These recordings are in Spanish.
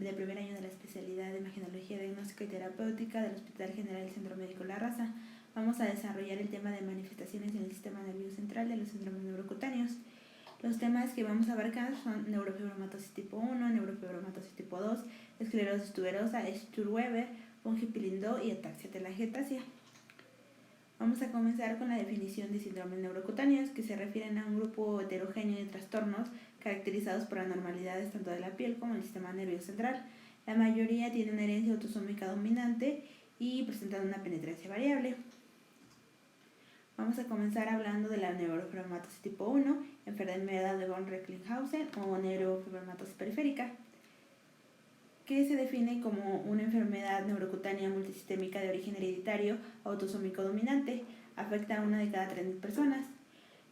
de primer año de la especialidad de Imagenología Diagnóstica y Terapéutica del Hospital General del Centro Médico La Raza. Vamos a desarrollar el tema de manifestaciones en el sistema nervioso central de los síndromes neurocutáneos. Los temas que vamos a abarcar son neurofibromatosis tipo 1, neurofibromatosis tipo 2, esclerosis tuberosa, Sturge-Weber, von Hippel-Lindau y ataxia telangiectasia. Vamos a comenzar con la definición de síndromes neurocutáneos, que se refieren a un grupo heterogéneo de trastornos caracterizados por anormalidades tanto de la piel como del sistema nervioso central. La mayoría tiene una herencia autosómica dominante y presentan una penetrancia variable. Vamos a comenzar hablando de la neurofibromatosis tipo 1, enfermedad de von Recklinghausen o neurofibromatosis periférica, que se define como una enfermedad neurocutánea multisistémica de origen hereditario autosómico dominante. Afecta a 1 de cada 3.000 personas.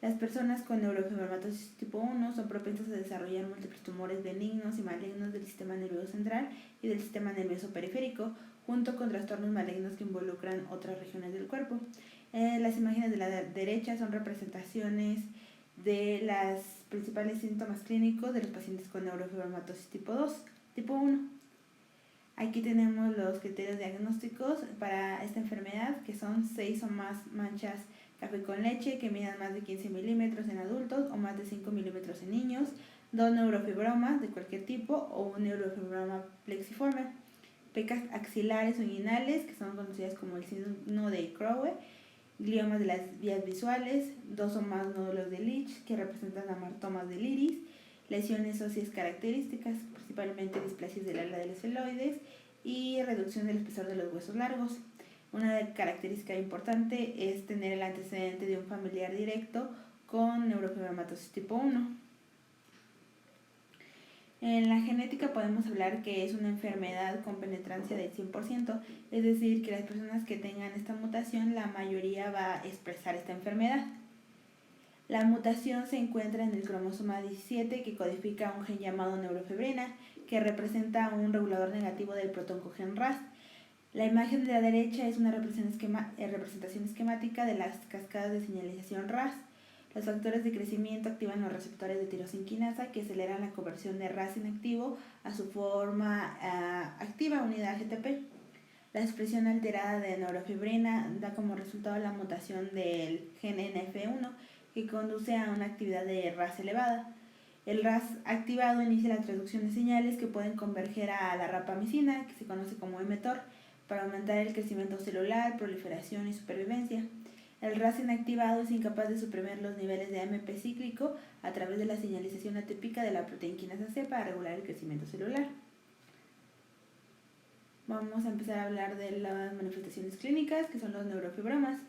Las personas con neurofibromatosis tipo 1 son propensas a desarrollar múltiples tumores benignos y malignos del sistema nervioso central y del sistema nervioso periférico, junto con trastornos malignos que involucran otras regiones del cuerpo. Las imágenes de la derecha son representaciones de los principales síntomas clínicos de los pacientes con neurofibromatosis tipo 1. Aquí tenemos los criterios diagnósticos para esta enfermedad, que son 6 o más manchas café con leche que midan más de 15 milímetros en adultos o más de 5 milímetros en niños, 2 neurofibromas de cualquier tipo o un neurofibroma plexiforme, pecas axilares o inguinales, que son conocidas como el signo de Crowe, gliomas de las vías visuales, 2 o más nódulos de Leach que representan amartomas del iris, lesiones óseas características, principalmente displasias del ala de los esfeloides y reducción del espesor de los huesos largos. Una característica importante es tener el antecedente de un familiar directo con neurofibromatosis tipo 1. En la genética podemos hablar que es una enfermedad con penetrancia del 100%, es decir, que las personas que tengan esta mutación, la mayoría va a expresar esta enfermedad. La mutación se encuentra en el cromosoma 17, que codifica un gen llamado neurofibrina, que representa un regulador negativo del protoncogen Ras. La imagen de la derecha es una representación esquemática de las cascadas de señalización Ras. Los factores de crecimiento activan los receptores de tirosinquinasa, que aceleran la conversión de Ras inactivo a su forma activa unida a GTP. La expresión alterada de neurofibrina da como resultado la mutación del gen NF1, que conduce a una actividad de Ras elevada. El Ras activado inicia la transducción de señales que pueden converger a la rapamicina, que se conoce como mTOR, para aumentar el crecimiento celular, proliferación y supervivencia. El Ras inactivado es incapaz de suprimir los niveles de AMP cíclico a través de la señalización atípica de la proteinquinasa C para regular el crecimiento celular. Vamos a empezar a hablar de las manifestaciones clínicas, que son los neurofibromas,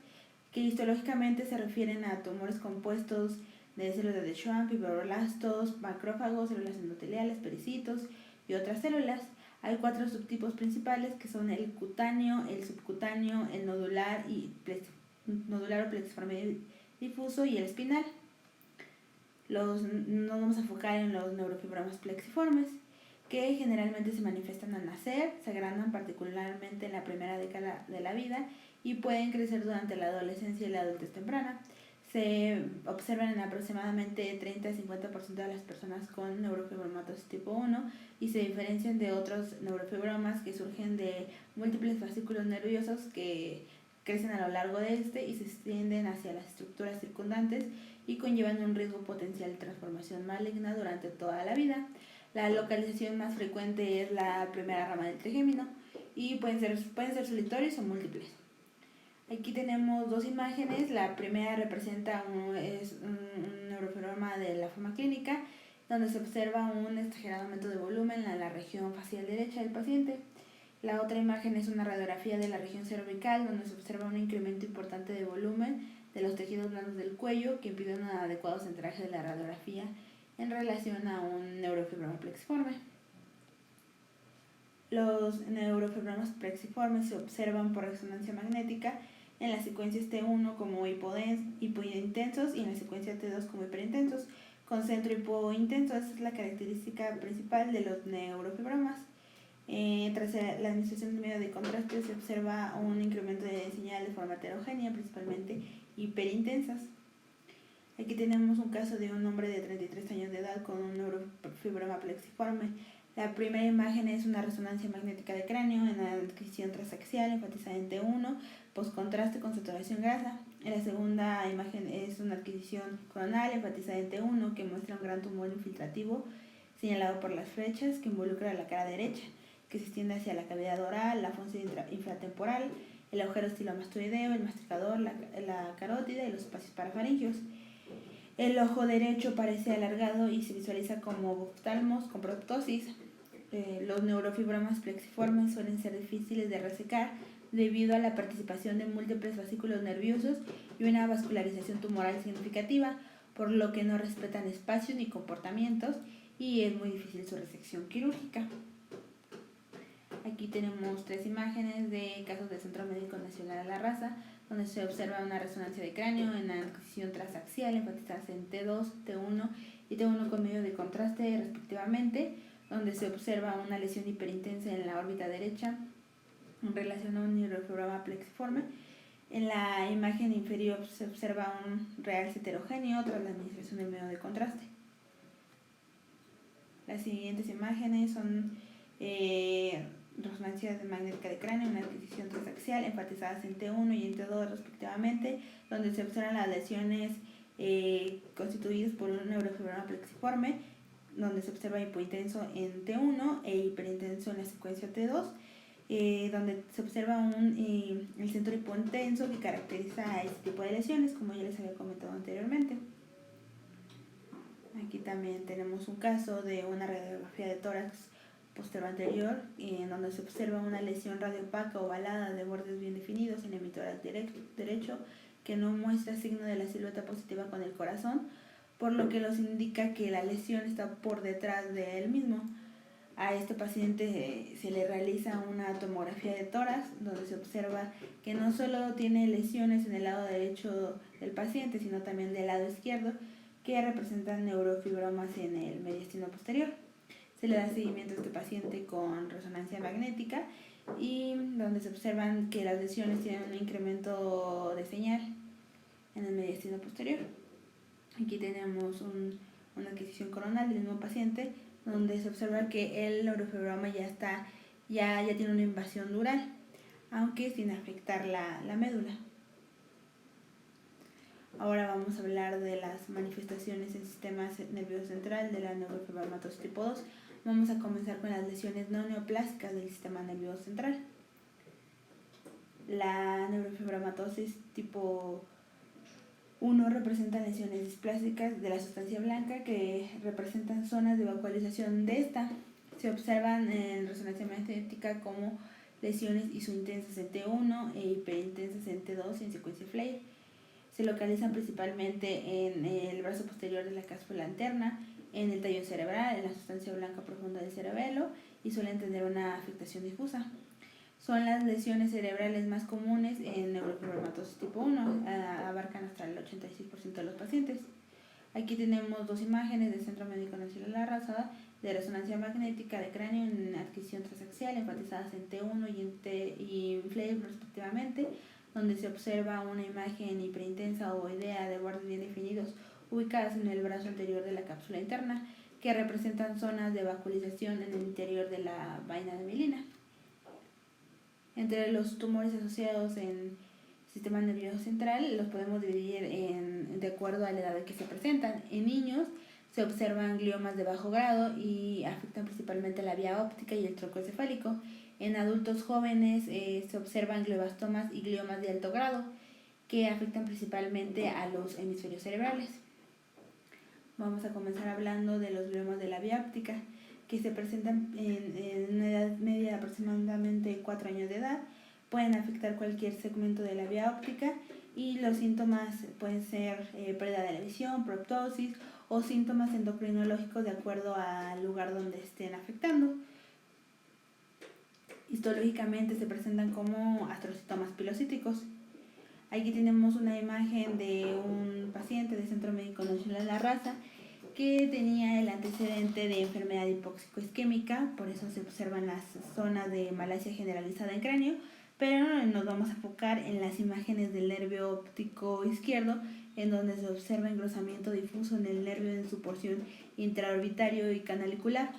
que histológicamente se refieren a tumores compuestos de células de Schwann, fibroblastos, macrófagos, células endoteliales, pericitos y otras células. Hay 4 subtipos principales, que son el cutáneo, el subcutáneo, el nodular o plexiforme difuso y el espinal. Nos vamos a enfocar en los neurofibromas plexiformes, que generalmente se manifiestan al nacer, se agrandan particularmente en la primera década de la vida y pueden crecer durante la adolescencia y la adultez temprana. Se observan en aproximadamente 30-50% de las personas con neurofibromatosis tipo 1 y se diferencian de otros neurofibromas que surgen de múltiples fascículos nerviosos que crecen a lo largo de este y se extienden hacia las estructuras circundantes y conllevan un riesgo potencial de transformación maligna durante toda la vida. La localización más frecuente es la primera rama del trigémino y pueden ser solitarios o múltiples. Aquí tenemos 2 imágenes. La primera representa un neurofibroma de la forma clínica, donde se observa un exagerado aumento de volumen en la región facial derecha del paciente. La otra imagen es una radiografía de la región cervical, donde se observa un incremento importante de volumen de los tejidos blandos del cuello, que impide un adecuado centraje de la radiografía en relación a un neurofibroma plexiforme. Los neurofibromas plexiformes se observan por resonancia magnética en las secuencias T1 como hipointensos y en la secuencia T2 como hiperintensos, con centro hipointenso. Esa es la característica principal de los neurofibromas. Tras la administración de medio de contraste se observa un incremento de señal de forma heterogénea, principalmente hiperintensas. Aquí tenemos un caso de un hombre de 33 años de edad con un neurofibroma plexiforme. La primera imagen es una resonancia magnética de cráneo en adquisición transaxial enfatizada en T1, postcontraste con saturación grasa. La segunda imagen es una adquisición coronal enfatizada en T1 que muestra un gran tumor infiltrativo señalado por las flechas que involucra la cara derecha, que se extiende hacia la cavidad oral, la fosa infratemporal, el agujero estilomastoideo, el masticador, la carótida y los espacios parafaringios. El ojo derecho parece alargado y se visualiza como oftalmos con proptosis. Los neurofibromas plexiformes suelen ser difíciles de resecar debido a la participación de múltiples fascículos nerviosos y una vascularización tumoral significativa, por lo que no respetan espacios ni comportamientos y es muy difícil su resección quirúrgica. Aquí tenemos 3 imágenes de casos del Centro Médico Nacional a la Raza, donde se observa una resonancia de cráneo en adquisición transaxial enfatizadas en T2, T1 y T1 con medio de contraste respectivamente, donde se observa una lesión hiperintensa en la órbita derecha en relación a un neurofibroma plexiforme. En la imagen inferior se observa un realce heterogéneo tras la administración del medio de contraste. Las siguientes imágenes son resonancias magnética de cráneo en adquisición transaxial enfatizadas en T1 y en T2 respectivamente, donde se observan las lesiones constituidas por un neurofibroma plexiforme, donde se observa hipointenso en T1 e hiperintenso en la secuencia T2, donde se observa el centro hipointenso que caracteriza a este tipo de lesiones, como ya les había comentado anteriormente. Aquí también tenemos un caso de una radiografía de tórax posterior anterior, en donde se observa una lesión radiopaca ovalada de bordes bien definidos en el hemitórax derecho que no muestra signo de la silueta positiva con el corazón, por lo que nos indica que la lesión está por detrás de él mismo. A este paciente se le realiza una tomografía de tórax, donde se observa que no solo tiene lesiones en el lado derecho del paciente, sino también del lado izquierdo, que representan neurofibromas en el mediastino posterior. Se le da seguimiento a este paciente con resonancia magnética y donde se observan que las lesiones tienen un incremento de señal en el mediastino posterior. Aquí tenemos una adquisición coronal del mismo paciente, donde se observa que el neurofibroma ya tiene una invasión dural, aunque sin afectar la médula. Ahora vamos a hablar de las manifestaciones en sistema nervioso central de la neurofibromatosis tipo 2. Vamos a comenzar con las lesiones no neoplásicas del sistema nervioso central. La neurofibromatosis tipo 1 representa lesiones displásicas de la sustancia blanca que representan zonas de vacuolización de esta. Se observan en resonancia magnética como lesiones isointensas en T1 e hiperintensas en T2 en secuencia Flare. Se localizan principalmente en el brazo posterior de la cápsula interna, en el tallo cerebral, en la sustancia blanca profunda del cerebelo y suelen tener una afectación difusa. Son las lesiones cerebrales más comunes en neurofibromatosis tipo 1, abarcan hasta el 86% de los pacientes. Aquí tenemos 2 imágenes del Centro Médico Nacional de la Raza de resonancia magnética de cráneo en adquisición transaxial enfatizadas en T1 y en Flare respectivamente, donde se observa una imagen hiperintensa o ovoidea de bordes bien definidos ubicadas en el brazo anterior de la cápsula interna, que representan zonas de vacuolización en el interior de la vaina de mielina. Entre los tumores asociados en sistema nervioso central los podemos dividir de acuerdo a la edad en que se presentan. En niños se observan gliomas de bajo grado y afectan principalmente la vía óptica y el tronco encefálico. En adultos jóvenes se observan gliobastomas y gliomas de alto grado que afectan principalmente a los hemisferios cerebrales. Vamos a comenzar hablando de los gliomas de la vía óptica, que se presentan en una edad media de aproximadamente 4 años de edad. Pueden afectar cualquier segmento de la vía óptica y los síntomas pueden ser pérdida de la visión, proptosis o síntomas endocrinológicos de acuerdo al lugar donde estén afectando. Histológicamente se presentan como astrocitomas pilocíticos. Aquí tenemos una imagen de un paciente del Centro Médico Nacional de la Raza que tenía el antecedente de enfermedad hipóxico-isquémica, por eso se observan las zonas de malasia generalizada en cráneo, pero nos vamos a enfocar en las imágenes del nervio óptico izquierdo, en donde se observa engrosamiento difuso en el nervio en su porción intraorbitario y canalicular.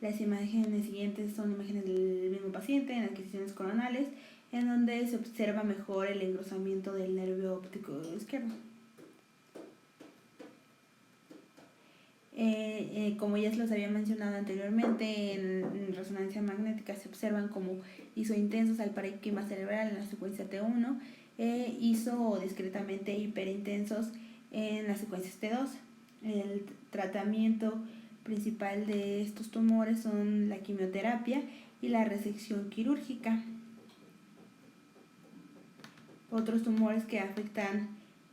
Las imágenes siguientes son imágenes del mismo paciente en adquisiciones coronales, en donde se observa mejor el engrosamiento del nervio óptico izquierdo. Como ya se los había mencionado anteriormente, en resonancia magnética se observan como isointensos al parénquima cerebral en la secuencia T1 e iso discretamente hiperintensos en las secuencias T2. El tratamiento principal de estos tumores son la quimioterapia y la resección quirúrgica. Otros tumores que afectan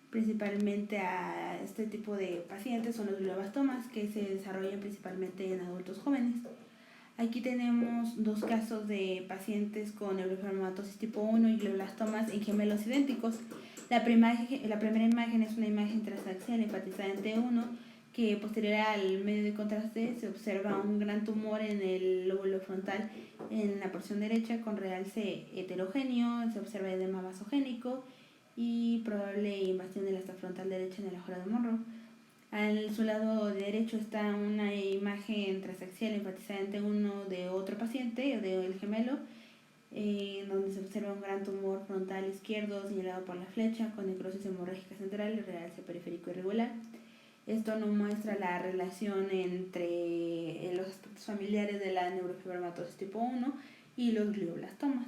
principalmente a este tipo de pacientes son los glioblastomas, que se desarrollan principalmente en adultos jóvenes. Aquí tenemos dos casos de pacientes con neurofibromatosis tipo 1 y glioblastomas en gemelos idénticos. La primera imagen es una imagen transaxial enfatizada en T1, que posterior al medio de contraste se observa un gran tumor en el lóbulo frontal en la porción derecha con realce heterogéneo, se observa edema vasogénico y probable invasión de la frontal derecha en el agujero de Monro. Al su lado derecho está una imagen transaxial enfatizada en T1 de otro paciente, del gemelo, donde se observa un gran tumor frontal izquierdo señalado por la flecha con necrosis hemorrágica central y realce periférico irregular. Esto no muestra la relación entre los aspectos familiares de la neurofibromatosis tipo 1 y los glioblastomas.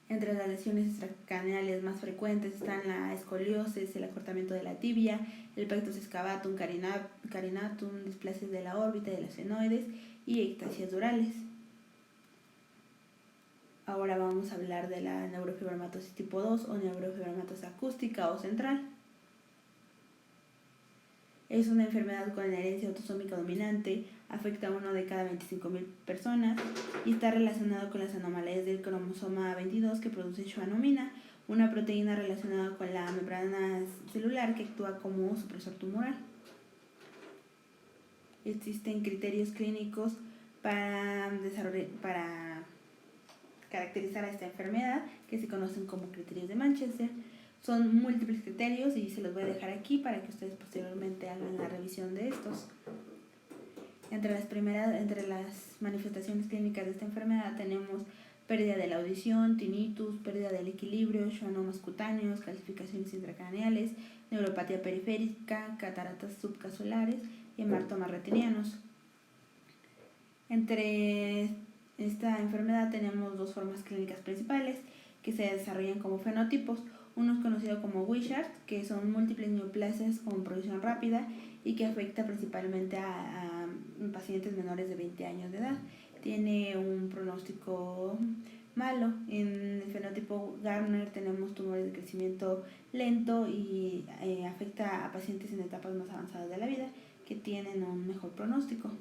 Entre las lesiones extracraneales más frecuentes están la escoliosis, el acortamiento de la tibia, el pectus excavatum carinatum, displasias de la órbita y de los senoides y ectasias durales. Ahora vamos a hablar de la neurofibromatosis tipo 2 o neurofibromatosis acústica o central. Es una enfermedad con herencia autosómica dominante, afecta a 1 de cada 25.000 personas y está relacionado con las anomalías del cromosoma 22 que produce schwannomina, una proteína relacionada con la membrana celular que actúa como supresor tumoral. Existen criterios clínicos para caracterizar a esta enfermedad que se conocen como criterios de Manchester. Son múltiples criterios y se los voy a dejar aquí para que ustedes posteriormente hagan la revisión de estos. Entre las manifestaciones clínicas de esta enfermedad tenemos pérdida de la audición, tinnitus, pérdida del equilibrio, schwannomas cutáneos, calcificaciones intracraneales, neuropatía periférica, cataratas subcasulares y hematomas retinianos. Entre esta enfermedad tenemos dos formas clínicas principales que se desarrollan como fenotipos. Uno es conocido como Wishart, que son múltiples neoplasias con progresión rápida y que afecta principalmente a pacientes menores de 20 años de edad. Tiene un pronóstico malo. En el fenotipo Gardner tenemos tumores de crecimiento lento y afecta a pacientes en etapas más avanzadas de la vida que tienen un mejor pronóstico.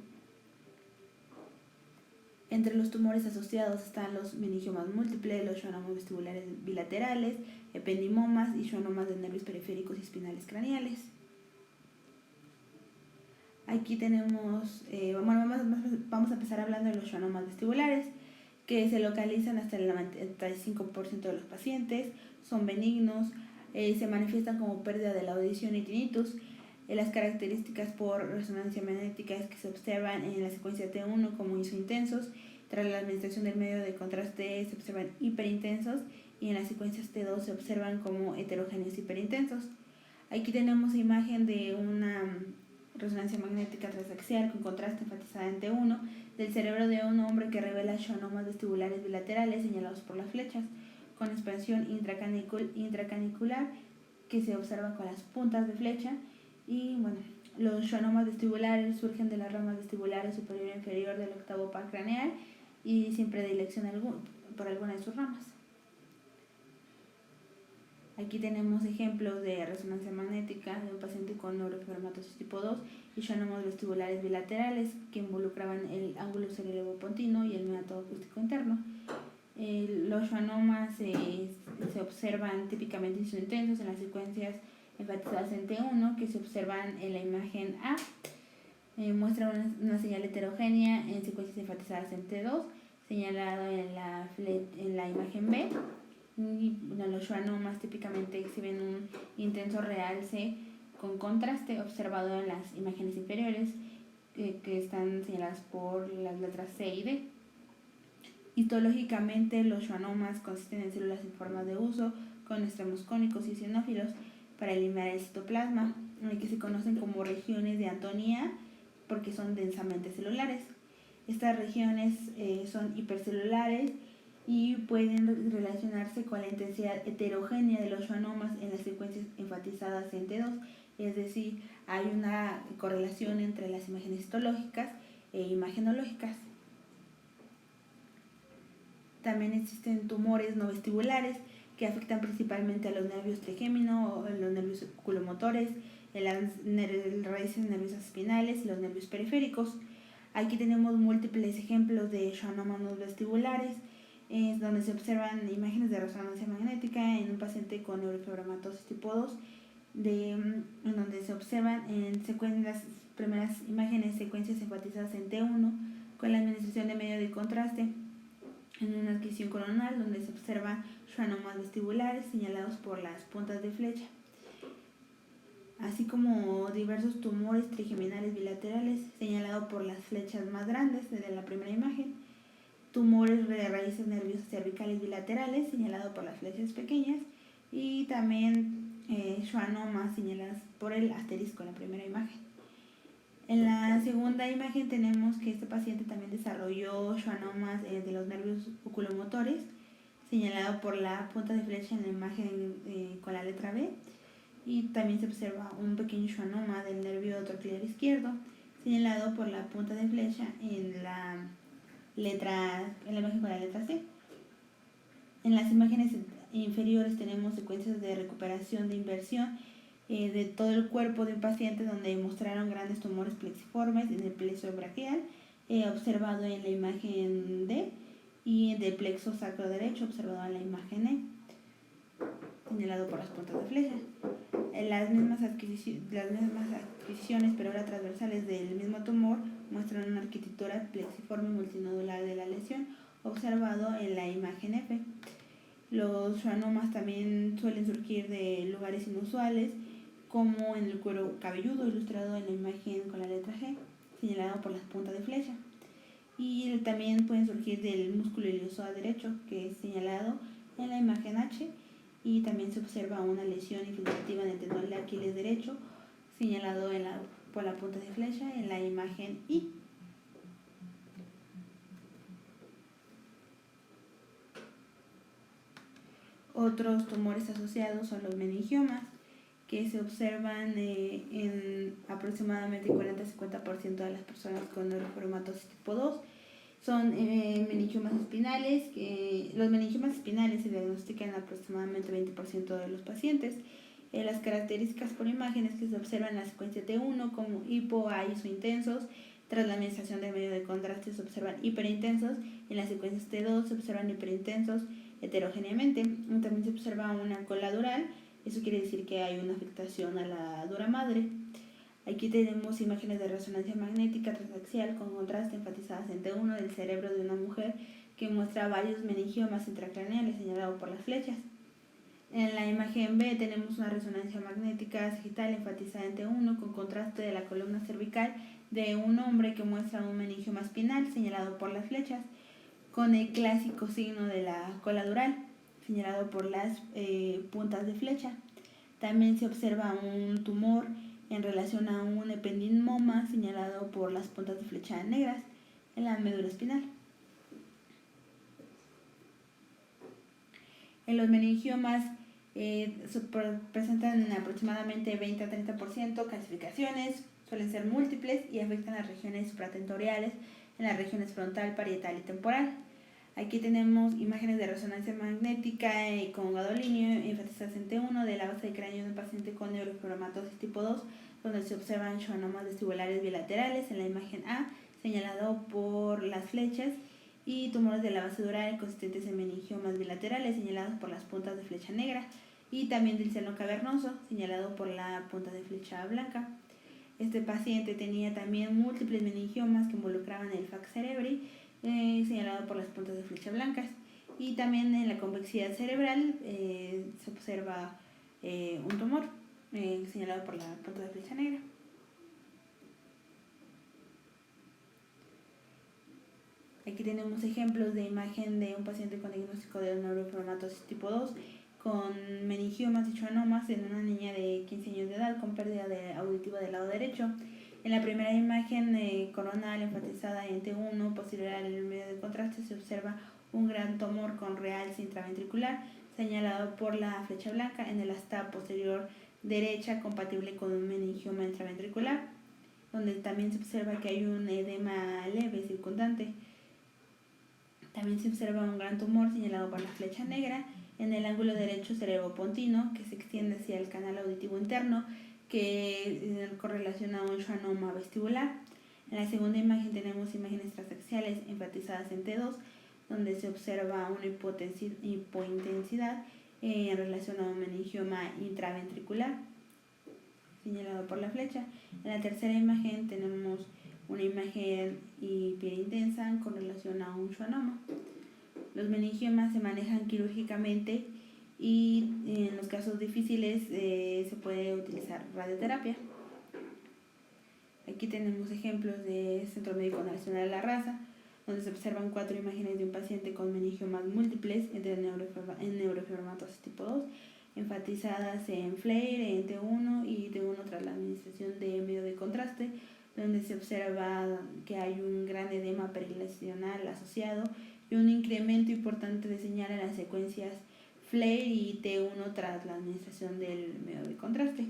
Entre los tumores asociados están los meningiomas múltiples, los schwannomas vestibulares bilaterales, ependimomas y schwannomas de nervios periféricos y espinales craneales. Aquí tenemos, vamos a empezar hablando de los schwannomas vestibulares, que se localizan hasta el 95% de los pacientes, son benignos, se manifiestan como pérdida de la audición y tinnitus. Las características por resonancia magnética es que se observan en la secuencia T1 como isointensos, tras la administración del medio de contraste se observan hiperintensos y en las secuencias T2 se observan como heterogéneos hiperintensos. Aquí tenemos imagen de una resonancia magnética transaxial con contraste enfatizada en T1 del cerebro de un hombre que revela schwannomas vestibulares bilaterales señalados por las flechas, con expansión intracanicular que se observa con las puntas de flecha. Y bueno, los schwannomas vestibulares surgen de las ramas vestibulares superior e inferior del octavo par craneal y sin predilección por alguna de sus ramas. Aquí tenemos ejemplos de resonancia magnética de un paciente con neurofibromatosis tipo 2 y schwannomas vestibulares bilaterales que involucraban el ángulo cerebropontino y el meato acústico interno. Los schwannomas se observan típicamente isointensos en las secuencias enfatizadas en T1 que se observan en la imagen A. Muestra una señal heterogénea en secuencias enfatizadas en T2, señalado en la imagen B. Y los schwannomas típicamente exhiben un intenso realce con contraste observado en las imágenes inferiores, que están señaladas por las letras C y D. Histológicamente, los schwannomas consisten en células en forma de huso con extremos cónicos y eosinófilos para eliminar el citoplasma, que se conocen como regiones de Antonia porque son densamente celulares. Estas regiones son hipercelulares y pueden relacionarse con la intensidad heterogénea de los schwannomas en las secuencias enfatizadas en T2, es decir, hay una correlación entre las imágenes histológicas e imagenológicas. También existen tumores no vestibulares que afectan principalmente a los nervios trigémino, los nervios oculomotores, las raíces nerviosas espinales y los nervios periféricos. Aquí tenemos múltiples ejemplos de schwannomas no vestibulares, donde se observan imágenes de resonancia magnética en un paciente con neurofibromatosis tipo 2, en donde se observan las primeras imágenes secuencias enfatizadas en T1 con la administración de medio de contraste en una adquisición coronal, donde se observan schwannomas vestibulares señalados por las puntas de flecha, así como diversos tumores trigeminales bilaterales señalados por las flechas más grandes desde la primera imagen, tumores de raíces nerviosas cervicales bilaterales señalados por las flechas pequeñas y también schwannomas señaladas por el asterisco en la primera imagen. En la segunda imagen tenemos que este paciente también desarrolló schwannomas de los nervios oculomotores, señalado por la punta de flecha en la imagen con la letra B, y también se observa un pequeño schwannoma del nervio troclear izquierdo, señalado por la punta de flecha en la imagen con la letra C. En las imágenes inferiores tenemos secuencias de recuperación de inversión de todo el cuerpo de un paciente donde mostraron grandes tumores plexiformes en el plexo braquial, observado en la imagen D, y del plexo sacro derecho observado en la imagen E, señalado por las puntas de flecha. Las mismas adquisiciones, pero ahora transversales del mismo tumor, muestran una arquitectura plexiforme multinodular de la lesión, observado en la imagen F. Los schwannomas también suelen surgir de lugares inusuales, como en el cuero cabelludo, ilustrado en la imagen con la letra G, señalado por las puntas de flecha. Y también pueden surgir del músculo ilioso derecho, que es señalado en la imagen H, y también se observa una lesión infiltrativa en el tendón de Aquiles derecho, señalado por la punta de flecha en la imagen I. Otros tumores asociados son los meningiomas, que se observan en aproximadamente 40-50% de las personas con neurofibromatosis tipo 2. Son meningiomas espinales, los meningiomas espinales se diagnostican en aproximadamente 20% de los pacientes. Las características por imágenes que se observan en la secuencia T1 como hipo, AIS o intensos. Tras la administración del medio de contraste se observan hiperintensos. En las secuencias T2 se observan hiperintensos heterogéneamente. También se observa una cola dural. Eso quiere decir que hay una afectación a la dura madre. Aquí tenemos imágenes de resonancia magnética transaxial con contraste enfatizadas en T1 del cerebro de una mujer que muestra varios meningiomas intracraneales señalados por las flechas. En la imagen B tenemos una resonancia magnética sagital enfatizada en T1 con contraste de la columna cervical de un hombre que muestra un meningioma espinal señalado por las flechas, con el clásico signo de la cola dural señalado por las puntas de flecha. También se observa un tumor en relación a un ependimoma señalado por las puntas de flecha negras en la médula espinal. En los meningiomas se presentan aproximadamente 20-30% calcificaciones, suelen ser múltiples y afectan las regiones supratentoriales, en las regiones frontal, parietal y temporal. Aquí tenemos imágenes de resonancia magnética con gadolinio enfatizadas en T1 de la base de cráneo de un paciente con neurofibromatosis tipo 2, donde se observan schwannomas vestibulares bilaterales en la imagen A, señalado por las flechas, y tumores de la base dural consistentes en meningiomas bilaterales señalados por las puntas de flecha negra, y también del seno cavernoso señalado por la punta de flecha blanca. Este paciente tenía también múltiples meningiomas que involucraban el fax cerebri, señalado por las puntas de flecha blancas, y también en la convexidad cerebral se observa un tumor señalado por la punta de flecha negra. Aquí tenemos ejemplos de imagen de un paciente con diagnóstico de neurofibromatosis tipo 2 con meningiomas y schwannomas en una niña de 15 años de edad con pérdida auditiva del lado derecho. En la primera imagen coronal enfatizada en T1 posterior al medio de contraste se observa un gran tumor con realce intraventricular señalado por la flecha blanca en el asta posterior derecha compatible con un meningioma intraventricular, donde también se observa que hay un edema leve circundante. También se observa un gran tumor señalado por la flecha negra en el ángulo derecho cerebropontino que se extiende hacia el canal auditivo interno que correlaciona a un schwannoma vestibular. En la segunda imagen tenemos imágenes transaxiales enfatizadas en T2 donde se observa una hipointensidad en relación a un meningioma intraventricular señalado por la flecha. En la tercera imagen tenemos una imagen hiperintensa con relación a un schwannoma. Los meningiomas se manejan quirúrgicamente y en los casos difíciles se puede utilizar radioterapia. Aquí tenemos ejemplos de Centro Médico Nacional de la Raza, donde se observan 4 imágenes de un paciente con meningiomas múltiples en neurofibromatosis tipo 2, enfatizadas en FLAIR, en T1 y T1 tras la administración de medio de contraste, donde se observa que hay un gran edema perilesional asociado y un incremento importante de señal en las secuencias FLAIR y T1 tras la administración del medio de contraste.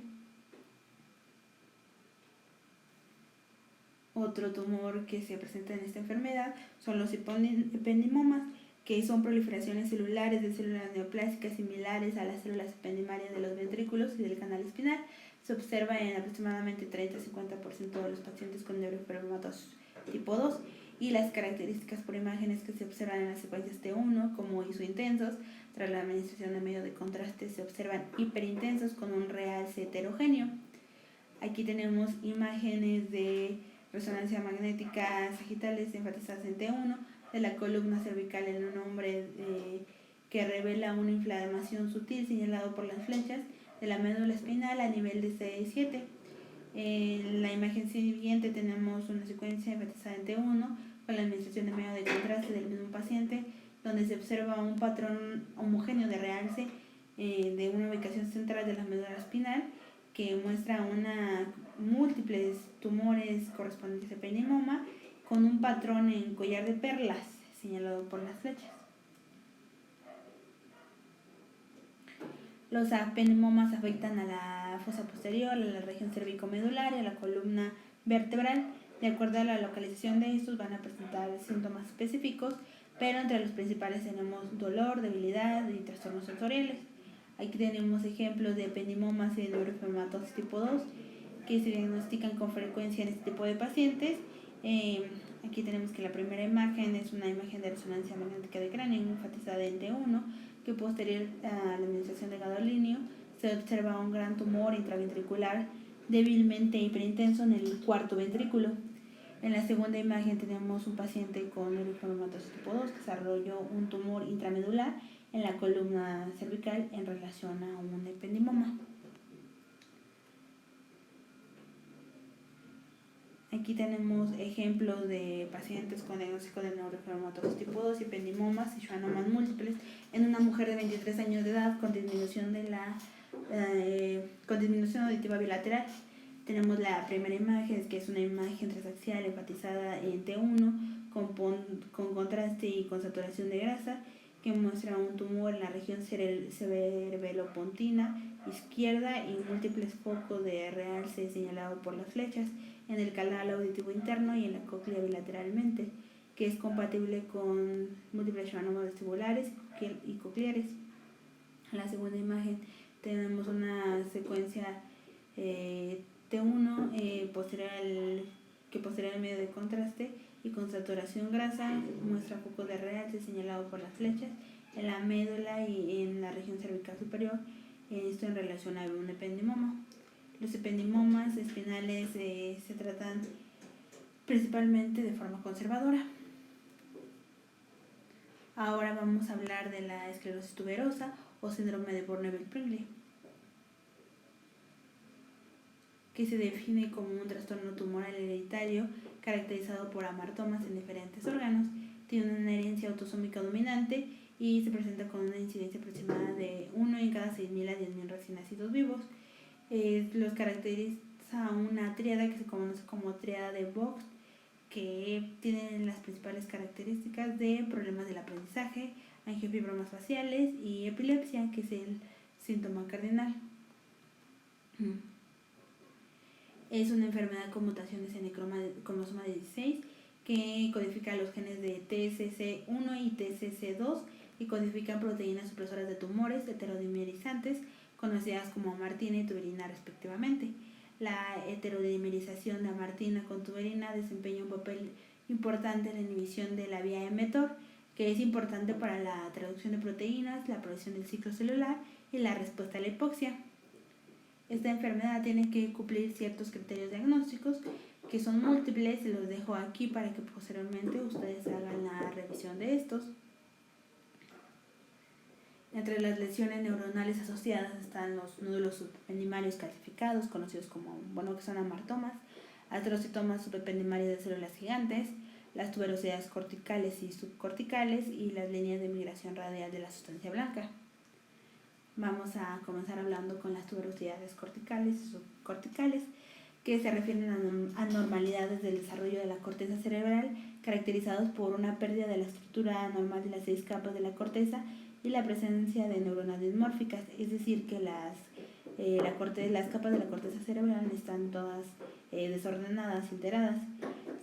Otro tumor que se presenta en esta enfermedad son los ependimomas, que son proliferaciones celulares de células neoplásicas similares a las células ependimarias de los ventrículos y del canal espinal. Se observa en aproximadamente 30-50% de los pacientes con neurofibromatosis tipo 2 y las características por imágenes que se observan en las secuencias T1 como isointensos, tras la administración de medio de contraste se observan hiperintensos con un realce heterogéneo. Aquí tenemos imágenes de resonancia magnética sagitales enfatizadas en T1 de la columna cervical en un hombre que revela una inflamación sutil señalado por las flechas de la médula espinal a nivel de C7. En la imagen siguiente tenemos una secuencia enfatizada en T1 con la administración de medio de contraste del mismo paciente, donde se observa un patrón homogéneo de realce de una ubicación central de la médula espinal que muestra múltiples tumores correspondientes a ependimoma con un patrón en collar de perlas señalado por las flechas. Los ependimomas afectan a la fosa posterior, a la región cervicomedular y a la columna vertebral. De acuerdo a la localización de estos van a presentar síntomas específicos, pero entre los principales tenemos dolor, debilidad y trastornos sensoriales. Aquí tenemos ejemplos de ependimomas en neurofibromatosis tipo 2 que se diagnostican con frecuencia en este tipo de pacientes. Aquí tenemos que la primera imagen es una imagen de resonancia magnética de cráneo enfatizada en T1, que posterior a la administración de gadolinio se observa un gran tumor intraventricular débilmente hiperintenso en el cuarto ventrículo. En la segunda imagen tenemos un paciente con neurofibromatosis tipo 2 que desarrolló un tumor intramedular en la columna cervical en relación a un ependimoma. Aquí tenemos ejemplos de pacientes con diagnóstico de neurofibromatosis tipo 2, ependimomas y schwannomas múltiples en una mujer de 23 años de edad con disminución auditiva bilateral. Tenemos la primera imagen, que es una imagen transaxial enfatizada en T1 con contraste y con saturación de grasa, que muestra un tumor en la región cerebelopontina izquierda y múltiples focos de realce señalado por las flechas en el canal auditivo interno y en la cóclea bilateralmente, que es compatible con múltiples schwannomas vestibulares y cocleares. En la segunda imagen tenemos una secuencia T1 que posterior al medio de contraste y con saturación grasa muestra focos de realce señalado por las flechas en la médula y en la región cervical superior, esto en relación a un ependimoma. Los ependimomas espinales se tratan principalmente de forma conservadora. Ahora vamos a hablar de la esclerosis tuberosa o síndrome de Bourneville-Pringle, que se define como un trastorno tumoral hereditario caracterizado por amartomas en diferentes órganos. tiene una herencia autosómica dominante y se presenta con una incidencia aproximada de 1 en cada 6.000 a 10.000 recién nacidos vivos. Los caracteriza una tríada que se conoce como tríada de Box, que tiene las principales características de problemas del aprendizaje, angiofibromas faciales y epilepsia, que es el síntoma cardinal. Es una enfermedad con mutaciones en el cromosoma 16 que codifica los genes de TSC1 y TSC2 y codifican proteínas supresoras de tumores heterodimerizantes conocidas como amartina y tuberina respectivamente. La heterodimerización de amartina con tuberina desempeña un papel importante en la inhibición de la vía mTOR, que es importante para la traducción de proteínas, la producción del ciclo celular y la respuesta a la hipoxia. Esta enfermedad tiene que cumplir ciertos criterios diagnósticos que son múltiples, se los dejo aquí para que posteriormente ustedes hagan la revisión de estos. Entre las lesiones neuronales asociadas están los nódulos subependimarios calcificados, conocidos como, que son amartomas, astrocitomas subependimarios de células gigantes, las tuberosidades corticales y subcorticales y las líneas de migración radial de la sustancia blanca. Vamos a comenzar hablando con las tuberosidades corticales y subcorticales, que se refieren a anormalidades del desarrollo de la corteza cerebral caracterizados por una pérdida de la estructura normal de las 6 capas de la corteza y la presencia de neuronas dismórficas, es decir, que las capas de la corteza cerebral están todas desordenadas y alteradas.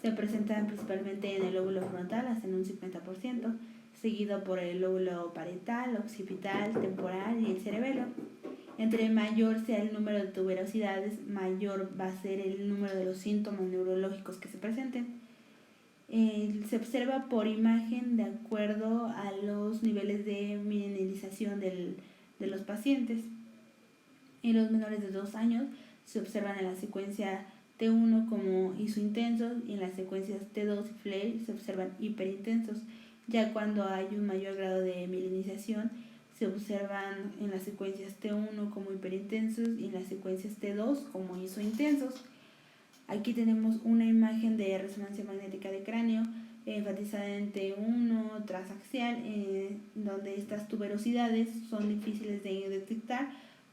Se presentan principalmente en el lóbulo frontal hasta en un 50%, seguido por el lóbulo parietal, occipital, temporal y el cerebelo. Entre mayor sea el número de tuberosidades, mayor va a ser el número de los síntomas neurológicos que se presenten. Se observa por imagen de acuerdo a los niveles de mineralización de los pacientes. En los menores de 2 años se observan en la secuencia T1 como isointensos y en las secuencias T2 y FLAIR se observan hiperintensos. Ya cuando hay un mayor grado de mielinización, se observan en las secuencias T1 como hiperintensos y en las secuencias T2 como isointensos. Aquí tenemos una imagen de resonancia magnética de cráneo enfatizada en T1 transaxial, donde estas tuberosidades son difíciles de detectar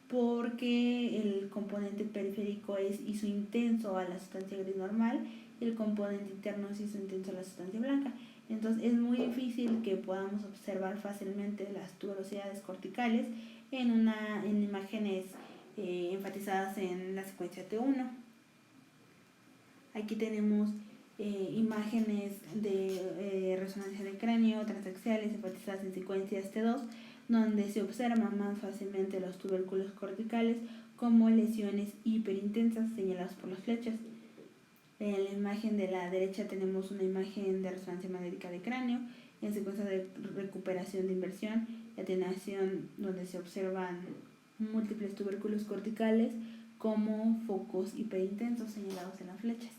porque el componente periférico es isointenso a la sustancia gris normal y el componente interno es isointenso a la sustancia blanca. Entonces es muy difícil que podamos observar fácilmente las tuberosidades corticales en imágenes enfatizadas en la secuencia T1. Aquí tenemos imágenes de resonancia de cráneo transaxiales enfatizadas en secuencias T2, donde se observan más fácilmente los tubérculos corticales como lesiones hiperintensas señaladas por las flechas. En la imagen de la derecha tenemos una imagen de resonancia magnética de cráneo en secuencia de recuperación de inversión y atenuación, donde se observan múltiples tubérculos corticales como focos hiperintensos señalados en las flechas.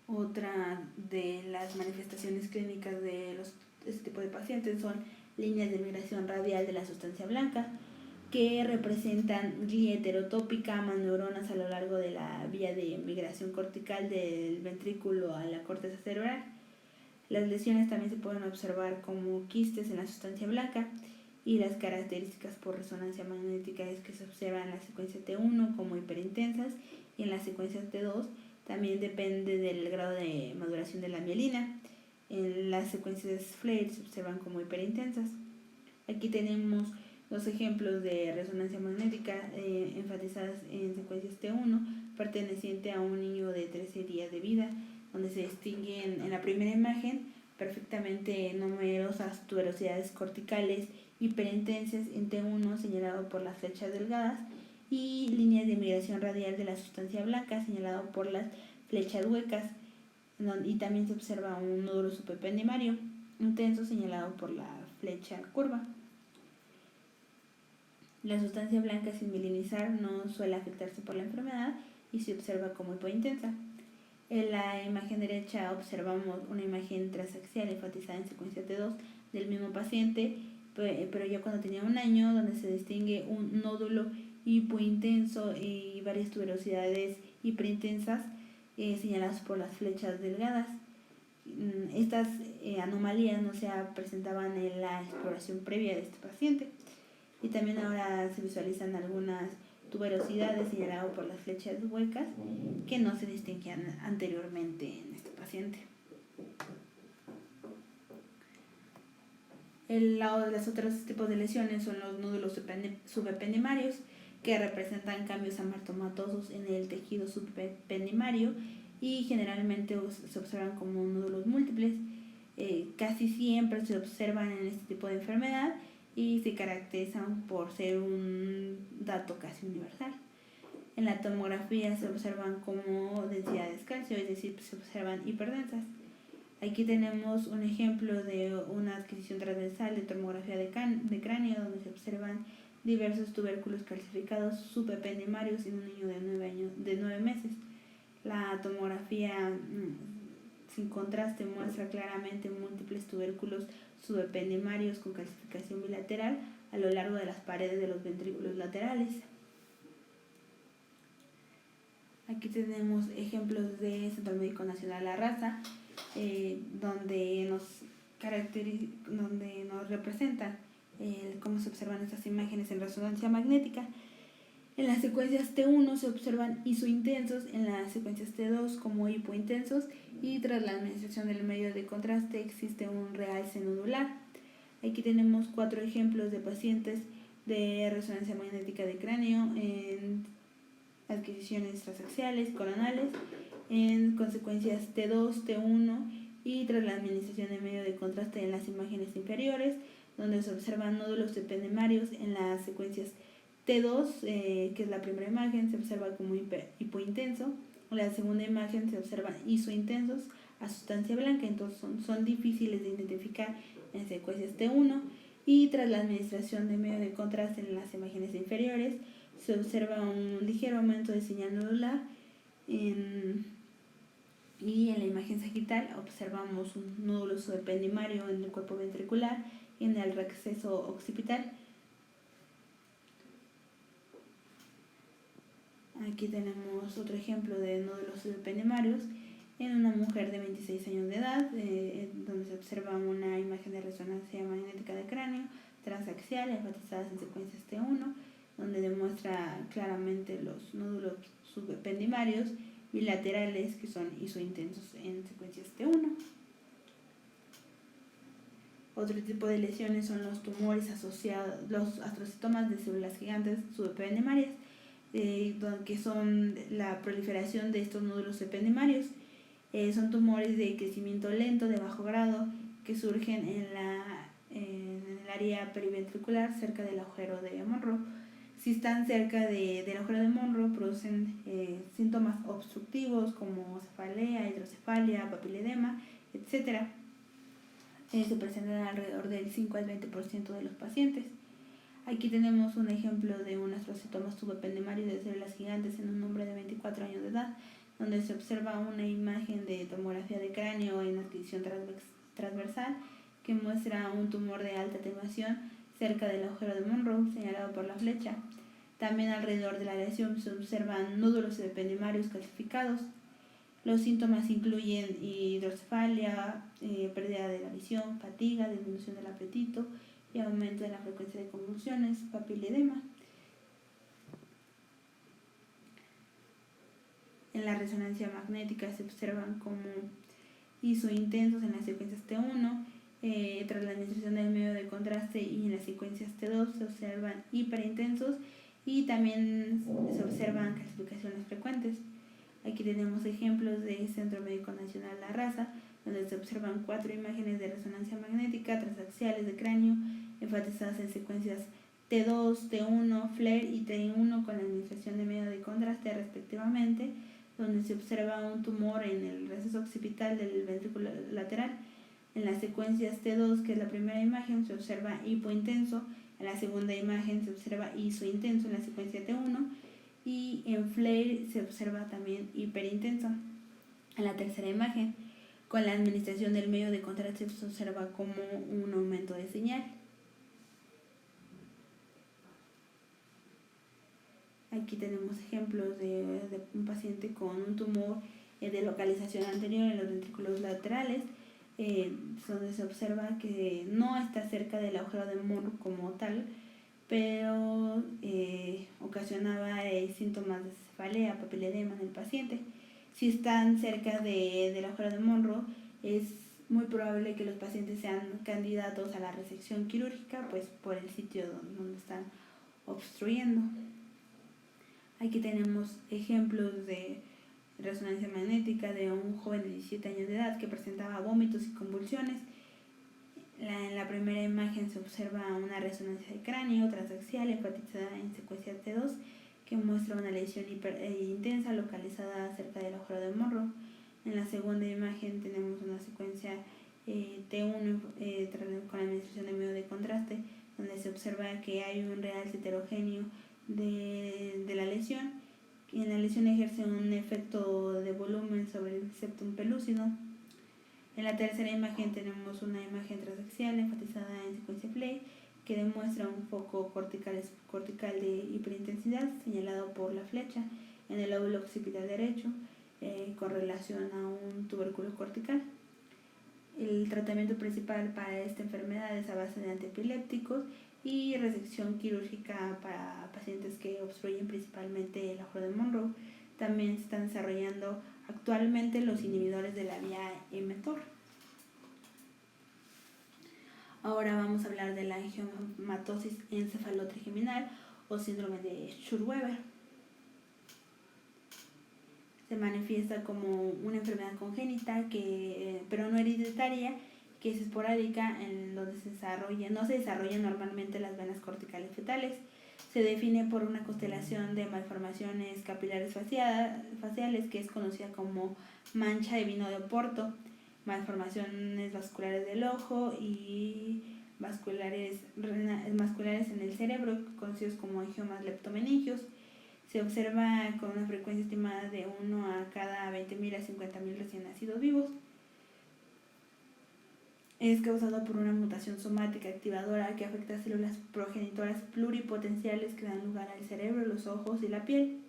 Otra de las manifestaciones clínicas de este tipo de pacientes son líneas de migración radial de la sustancia blanca, que representan guía heterotópica más neuronas a lo largo de la vía de migración cortical del ventrículo a la corteza cerebral. Las lesiones también se pueden observar como quistes en la sustancia blanca y las características por resonancia magnética es que se observan en la secuencia T1 como hiperintensas y en la secuencia T2 también depende del grado de maduración de la mielina. En las secuencias FLAIR se observan como hiperintensas. Aquí tenemos dos ejemplos de resonancia magnética enfatizadas en secuencias T1 perteneciente a un niño de 13 días de vida, donde se distinguen en la primera imagen perfectamente numerosas tuberosidades corticales hiperintensas en T1 señalado por las flechas delgadas y líneas de migración radial de la sustancia blanca señalado por las flechas huecas, y también se observa un nódulo subependimario intenso señalado por la flecha curva. La sustancia blanca sin mielinizar no suele afectarse por la enfermedad y se observa como hipointensa. En la imagen derecha observamos una imagen transaxial enfatizada en secuencia T2 del mismo paciente, pero ya cuando tenía 1 año, donde se distingue un nódulo hipointenso y varias tuberosidades hiperintensas señaladas por las flechas delgadas. Estas anomalías no se presentaban en la exploración previa de este paciente. Y también ahora se visualizan algunas tuberosidades señaladas por las flechas huecas que no se distinguían anteriormente en este paciente. Los otros tipos de lesiones son los nódulos subependimarios, que representan cambios amartomatosos en el tejido subependimario y generalmente se observan como nódulos múltiples. Casi siempre se observan en este tipo de enfermedad y se caracterizan por ser un dato casi universal. En la tomografía se observan como densidades calcio, es decir, se observan hiperdensas. Aquí tenemos un ejemplo de una adquisición transversal de tomografía de cráneo, donde se observan diversos tubérculos calcificados subependimarios en un niño de 9 meses. La tomografía sin contraste muestra claramente múltiples tubérculos subependimarios con calcificación bilateral a lo largo de las paredes de los ventrículos laterales. Aquí tenemos ejemplos de Centro Médico Nacional La Raza, donde nos representan cómo se observan estas imágenes en resonancia magnética. En las secuencias T1 se observan isointensos, en las secuencias T2 como hipointensos, y tras la administración del medio de contraste existe un realce nodular. Aquí tenemos 4 ejemplos de pacientes de resonancia magnética de cráneo en adquisiciones transaxiales, coronales, en consecuencias T2, T1 y tras la administración de medio de contraste en las imágenes inferiores, donde se observan nódulos ependimarios en las secuencias T2, que es la primera imagen, se observa como hipointenso. En la segunda imagen se observan isointensos a sustancia blanca, entonces son difíciles de identificar en secuencias T1, y tras la administración de medio de contraste en las imágenes inferiores se observa un ligero aumento de señal nodular y en la imagen sagital observamos un nódulo subependimario en el cuerpo ventricular y en el receso occipital. Aquí tenemos otro ejemplo de nódulos subependimarios en una mujer de 26 años de edad, donde se observa una imagen de resonancia magnética de cráneo transaxial enfatizadas en secuencias T1, donde demuestra claramente los nódulos subependimarios bilaterales que son isointensos en secuencias T1. Otro tipo de lesiones son los tumores asociados, los astrocitomas de células gigantes subependimarias, que son la proliferación de estos nódulos ependimarios. Son tumores de crecimiento lento, de bajo grado, que surgen en el área periventricular cerca del agujero de Monro. Si están cerca del agujero de Monro, producen síntomas obstructivos como cefalea, hidrocefalia, papiledema, etc. Se presentan alrededor del 5 al 20% de los pacientes. Aquí tenemos un ejemplo de un astrocitoma subependimario de células gigantes en un hombre de 24 años de edad, donde se observa una imagen de tomografía de cráneo en adquisición transversal que muestra un tumor de alta atenuación cerca del agujero de Monro, señalado por la flecha. También alrededor de la lesión se observan nódulos ependimarios calcificados. Los síntomas incluyen hidrocefalia, pérdida de la visión, fatiga, disminución del apetito y aumento de la frecuencia de convulsiones, papiledema. En la resonancia magnética se observan como isointensos en las secuencias T1, tras la administración del medio de contraste, y en las secuencias T2 se observan hiperintensos y también se observan calcificaciones frecuentes. Aquí tenemos ejemplos de Centro Médico Nacional La Raza, donde se observan 4 imágenes de resonancia magnética transaxiales de cráneo enfatizadas en secuencias T2, T1, FLAIR y T1 con la administración de medio de contraste respectivamente, donde se observa un tumor en el receso occipital del ventrículo lateral. En las secuencias T2, que es la primera imagen, se observa hipointenso, en la segunda imagen se observa isointenso en la secuencia T1 y en FLAIR se observa también hiperintenso. En la tercera imagen, con la administración del medio de contraste se observa como un aumento de señal. Aquí tenemos ejemplos de un paciente con un tumor de localización anterior en los ventrículos laterales, donde se observa que no está cerca del agujero de Monro como tal, pero ocasionaba síntomas de cefalea, papiledema en el paciente. Si están cerca del agujero de Monro, es muy probable que los pacientes sean candidatos a la resección quirúrgica, pues por el sitio donde están obstruyendo. Aquí tenemos ejemplos de resonancia magnética de un joven de 17 años de edad que presentaba vómitos y convulsiones. En la primera imagen se observa una resonancia de cráneo transaxial enfatizada en secuencia T2 que muestra una lesión intensa localizada cerca del agujero de Monro. En la segunda imagen tenemos una secuencia T1 con la administración de medio de contraste, donde se observa que hay un realce heterogéneo de la lesión, y en la lesión ejerce un efecto de volumen sobre el septum pelúcido. En la tercera imagen tenemos una imagen transaxial enfatizada en secuencia Flay que demuestra un foco cortical de hiperintensidad señalado por la flecha en el lóbulo occipital derecho con relación a un tubérculo cortical. El tratamiento principal para esta enfermedad es a base de antiepilépticos y resección quirúrgica para pacientes que obstruyen principalmente el agujero de Monro. También se están desarrollando actualmente los inhibidores de la vía mTOR. Ahora vamos a hablar de la angiomatosis encefalotrigeminal o síndrome de Schur-Weber. Se manifiesta como una enfermedad congénita pero no hereditaria, que es esporádica, en donde no se desarrollan normalmente las venas corticales fetales. Se define por una constelación de malformaciones capilares faciales que es conocida como mancha de vino de Oporto, malformaciones vasculares del ojo y vasculares en el cerebro, conocidos como angiomas leptomeningios. Se observa con una frecuencia estimada de 1 a cada 20.000 a 50.000 recién nacidos vivos. Es causado por una mutación somática activadora que afecta a células progenitoras pluripotenciales que dan lugar al cerebro, los ojos y la piel.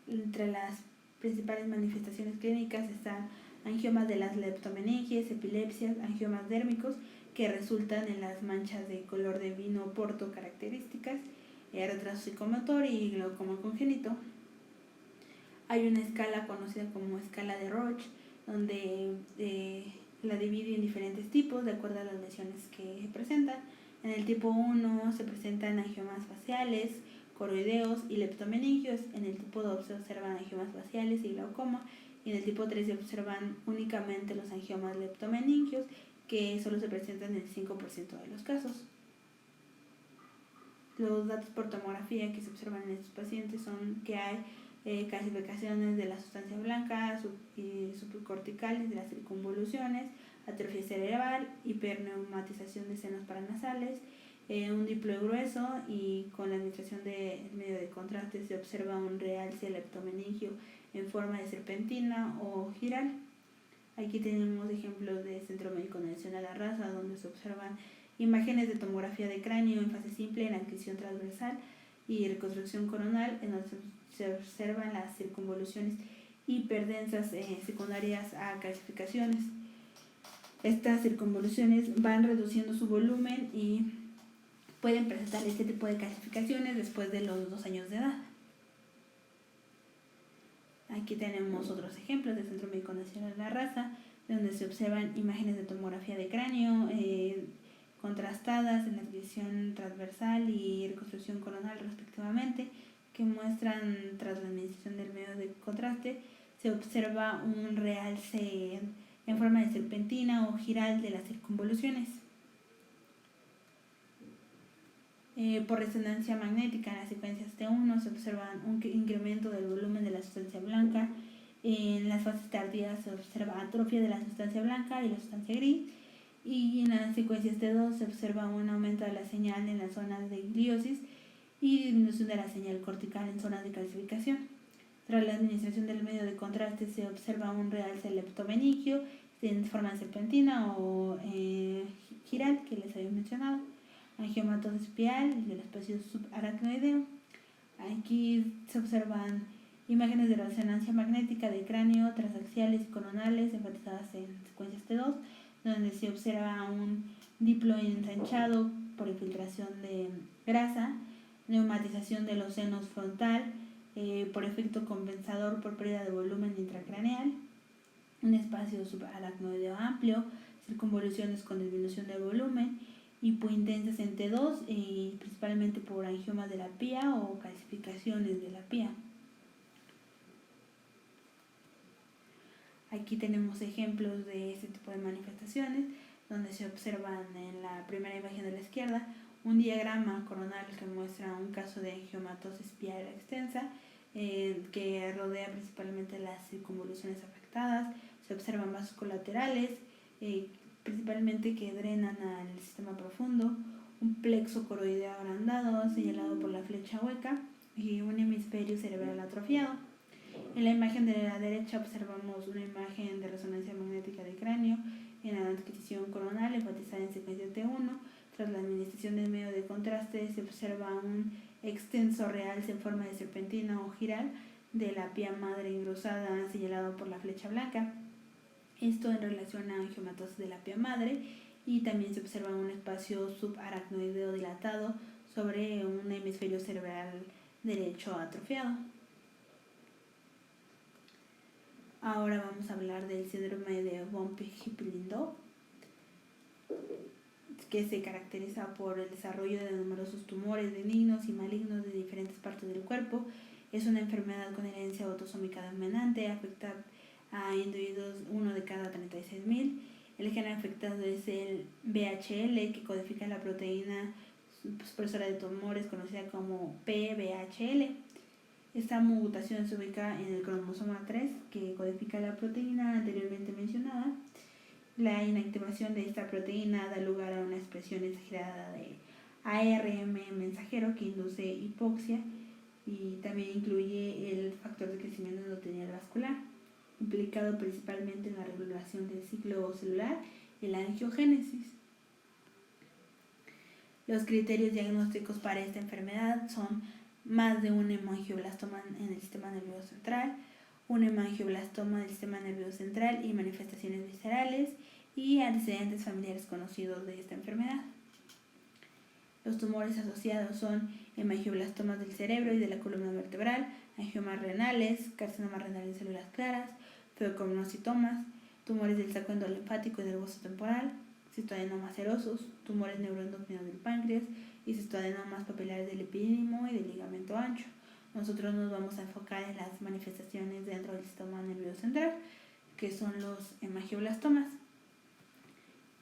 Entre las principales manifestaciones clínicas están angiomas de las leptomeninges, epilepsias, angiomas dérmicos que resultan en las manchas de color de vino Oporto características, retraso psicomotor y glaucoma congénito. Hay una escala conocida como escala de Roche, donde la divide en diferentes tipos de acuerdo a las lesiones que se presentan. En el tipo 1 se presentan angiomas faciales, coroideos y leptomeningios. En el tipo 2 se observan angiomas faciales y glaucoma. Y en el tipo 3 se observan únicamente los angiomas leptomeningios, que solo se presentan en el 5% de los casos. Los datos por tomografía que se observan en estos pacientes son que hay calcificaciones de la sustancia blanca y subcorticales de las circunvoluciones, atrofia cerebral, hiperneumatización de senos paranasales, un diploide grueso, y con la administración de medio de contraste se observa un realce leptomeningio en forma de serpentina o giral. Aquí tenemos ejemplos de Centro Médico Nacional Arrasa, donde se observan imágenes de tomografía de cráneo en fase simple en adquisición transversal y reconstrucción coronal, en donde se observan las circunvoluciones hiperdensas secundarias a calcificaciones. Estas circunvoluciones van reduciendo su volumen y pueden presentar este tipo de calcificaciones después de los 2 años de edad. Aquí tenemos otros ejemplos del Centro Médico Nacional de la Raza, donde se observan imágenes de tomografía de cráneo contrastadas en la adquisición transversal y reconstrucción coronal respectivamente, que muestran, tras la administración del medio de contraste, se observa un realce en forma de serpentina o giral de las circunvoluciones. Por resonancia magnética en las secuencias T1 se observa un incremento del volumen de la sustancia blanca. En las fases tardías se observa atrofia de la sustancia blanca y la sustancia gris, y en las secuencias T2 se observa un aumento de la señal en las zonas de gliosis y disminución de la señal cortical en zonas de calcificación. Tras la administración del medio de contraste se observa un realce leptomeningio en forma de serpentina o giral, que les había mencionado, angiomatosis pial del espacio subaracnoideo. Aquí se observan Imágenes de resonancia magnética de cráneo, transaxiales y coronales enfatizadas en secuencias T2, donde se observa un diplo ensanchado por infiltración de grasa, neumatización de los senos frontal por efecto compensador por pérdida de volumen intracraneal, un espacio subaracnoideo amplio, circunvoluciones con disminución del volumen, hipointensas en T2 y principalmente por angiomas de la pía o calcificaciones de la pía. Aquí tenemos ejemplos de este tipo de manifestaciones, donde se observan en la primera imagen de la izquierda un diagrama coronal que muestra un caso de angiomatosis pial extensa que rodea principalmente las circunvoluciones afectadas. Se observan vasos colaterales, principalmente que drenan al sistema profundo, un plexo coroideo agrandado señalado por la flecha hueca y un hemisferio cerebral atrofiado. En la imagen de la derecha observamos una imagen de resonancia magnética de cráneo en la adquisición coronal enfatizada en secuencia T1. Tras la administración del medio de contraste se observa un extenso realce en forma de serpentina o giral de la pía madre engrosada señalado por la flecha blanca. Esto en relación a angiomatosis de la pía madre, y también se observa un espacio subaracnoideo dilatado sobre un hemisferio cerebral derecho atrofiado. Ahora vamos a hablar del síndrome de von Hippel-Lindau, que se caracteriza por el desarrollo de numerosos tumores benignos y malignos de diferentes partes del cuerpo. Es una enfermedad con herencia autosómica dominante, afecta a individuos 1 de cada 36.000. El gen afectado es el VHL, que codifica la proteína supresora de tumores conocida como PVHL. Esta mutación se ubica en el cromosoma 3, que codifica la proteína anteriormente mencionada. La inactivación de esta proteína da lugar a una expresión exagerada de ARM mensajero que induce hipoxia y también incluye el factor de crecimiento endotelial vascular, implicado principalmente en la regulación del ciclo celular y la angiogénesis. Los criterios diagnósticos para esta enfermedad son más de un hemangioblastoma en el sistema nervioso central, un hemangioblastoma del sistema nervioso central y manifestaciones viscerales y antecedentes familiares conocidos de esta enfermedad. Los tumores asociados son hemangioblastomas del cerebro y de la columna vertebral, angiomas renales, carcinomas renales en células claras, feocrimonocitomas, tumores del saco endolinfático y del hueso temporal, citoadenomas serosos, tumores neuroendocrinos del páncreas y citoadenomas papilares del epidídimo y del ligamento ancho. Nosotros nos vamos a enfocar en las manifestaciones dentro del sistema nervioso central, que son los hemangioblastomas.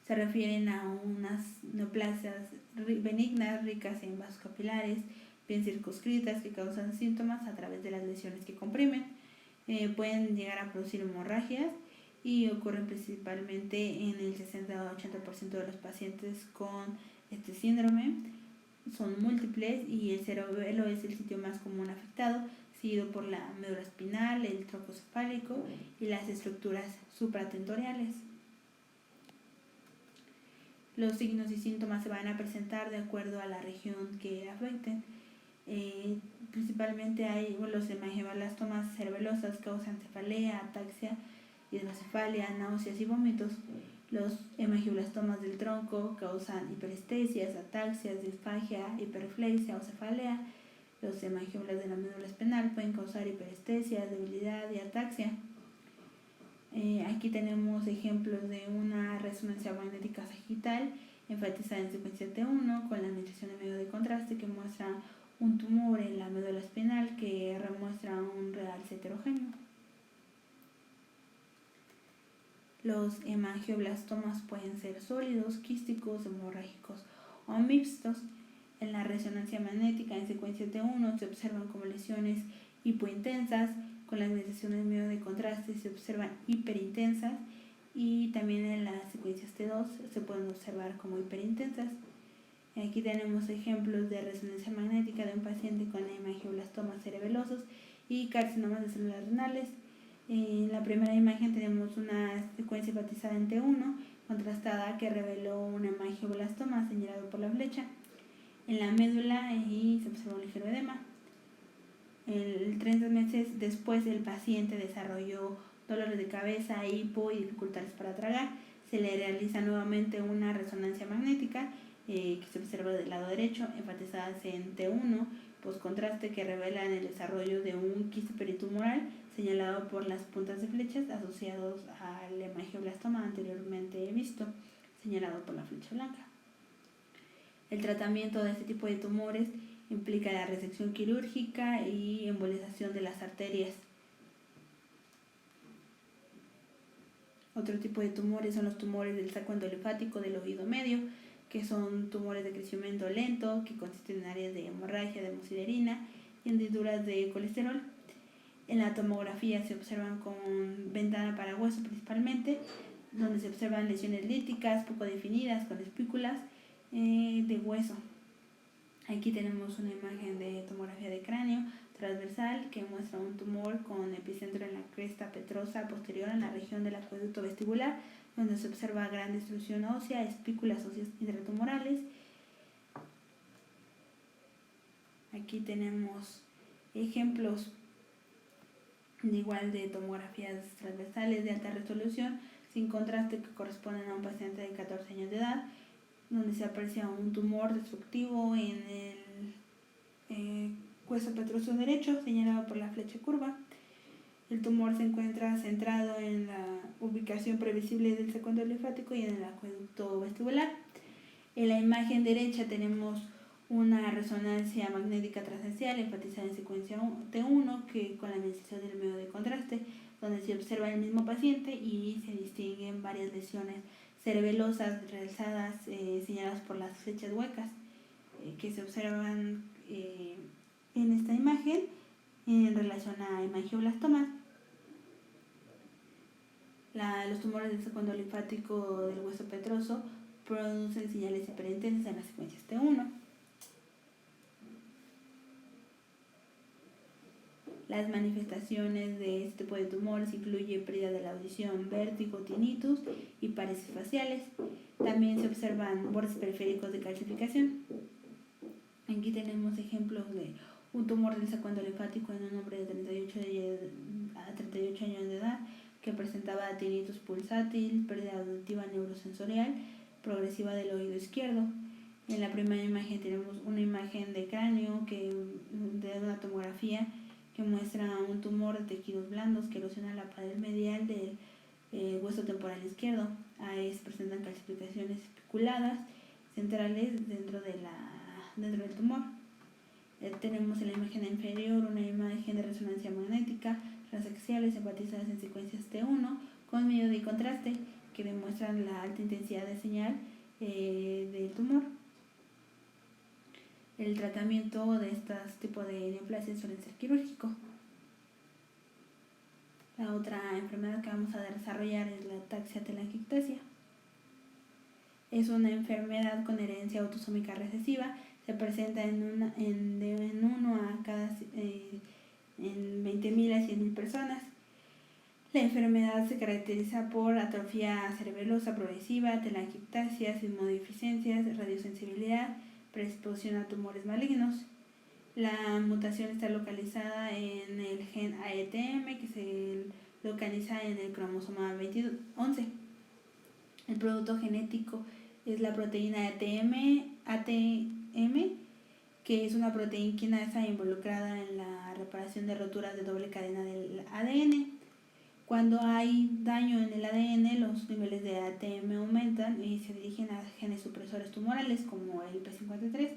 Se refieren a unas neoplasias benignas ricas en vasos capilares, bien circunscritas, que causan síntomas a través de las lesiones que comprimen. Pueden llegar a producir hemorragias y ocurren principalmente en el 60 o 80% de los pacientes con este síndrome. Son múltiples y el cerebelo es el sitio más común afectado, seguido por la médula espinal, el tronco cefálico y las estructuras supratentoriales. Los signos y síntomas se van a presentar de acuerdo a la región que afecten. Principalmente hay los hemangioblastomas cerebelosas causan cefalea, ataxia, hidrocefalia, náuseas y vómitos. Los hemangioblastomas del tronco causan hiperestesias, ataxias, disfagia, hiperreflexia o cefalea. Los hemangioblas de la médula espinal pueden causar hiperestesias, debilidad y ataxia. Aquí tenemos ejemplos de una resonancia magnética sagital enfatizada en secuencia T1 con la administración de medio de contraste que muestra un tumor en la médula espinal que remuestra un realce heterogéneo. Los hemangioblastomas pueden ser sólidos, quísticos, hemorrágicos o mixtos. En la resonancia magnética en secuencia T1 se observan como lesiones hipointensas, con la administración del medio de contraste se observan hiperintensas y también en las secuencias T2 se pueden observar como hiperintensas. Aquí tenemos ejemplos de resonancia magnética de un paciente con hemangioblastomas cerebelosos y carcinomas de células renales. En la primera imagen tenemos una secuencia enfatizada en T1 contrastada que reveló un hemangioblastoma señalado por la flecha en la médula y se observa un ligero edema. 3 meses después el paciente desarrolló dolores de cabeza, hipo y dificultades para tragar. Se le realiza nuevamente una resonancia magnética que se observa del lado derecho, enfatizadas en T1, postcontraste, que revelan el desarrollo de un quiste peritumoral señalado por las puntas de flechas asociados al hemangioblastoma anteriormente visto, señalado por la flecha blanca. El tratamiento de este tipo de tumores implica la resección quirúrgica y embolización de las arterias. Otro tipo de tumores son los tumores del saco endolinfático del oído medio, que son tumores de crecimiento lento, que consisten en áreas de hemorragia, de muciderina y hendiduras de colesterol. En la tomografía se observan con ventana para hueso principalmente, donde se observan lesiones líticas poco definidas con espículas de hueso. Aquí tenemos una imagen de tomografía de cráneo transversal que muestra un tumor con epicentro en la cresta petrosa posterior en la región del acueducto vestibular, donde se observa gran destrucción ósea, espículas óseas intratumorales. Aquí tenemos ejemplos de tomografías transversales de alta resolución sin contraste que corresponden a un paciente de 14 años de edad, donde se aprecia un tumor destructivo en el hueso petroso derecho, señalado por la flecha curva. El tumor se encuentra centrado en la ubicación previsible del saco endolinfático y en el acueducto vestibular. En la imagen derecha tenemos una resonancia magnética transaxial enfatizada en secuencia T1 que con la administración del medio de contraste, donde se observa el mismo paciente y se distinguen varias lesiones cerebelosas realizadas señaladas por las flechas huecas que se observan en esta imagen en relación a hemangioblastomas. Los tumores del saco endolinfático del hueso petroso producen señales hiperintensas en las secuencias T1. Las manifestaciones de este tipo de tumores incluyen pérdida de la audición, vértigo, tinnitus y paresis faciales. También se observan bordes periféricos de calcificación. Aquí tenemos ejemplos de un tumor del saco endolinfático en un hombre de 38 años de edad que presentaba tinnitus pulsátil, pérdida auditiva neurosensorial progresiva del oído izquierdo. En la primera imagen tenemos una imagen de cráneo de una tomografía que muestra un tumor de tejidos blandos que erosiona la pared medial del hueso temporal izquierdo. Ahí se presentan calcificaciones espiculadas centrales dentro del tumor. Tenemos en la imagen inferior una imagen de resonancia magnética transaxiales enfatizadas en secuencias T1 con medio de contraste que demuestran la alta intensidad de señal del tumor. El tratamiento de estos tipos de neoplasias suele ser quirúrgico. La otra enfermedad que vamos a desarrollar es la ataxia telangiectasia. Es una enfermedad con herencia autosómica recesiva. Se presenta en 1 a cada en 20.000 a 100.000 personas. La enfermedad se caracteriza por atrofia cerebelosa progresiva, telangiectasia, inmunodeficiencias, radiosensibilidad, predisposición a tumores malignos. La mutación está localizada en el gen ATM que se localiza en el cromosoma 11. El producto genético es la proteína ATM, que es una proteína quinasa involucrada en la reparación de roturas de doble cadena del ADN. Cuando hay daño en el ADN, los niveles de ATM aumentan y se dirigen a genes supresores tumorales como el P53,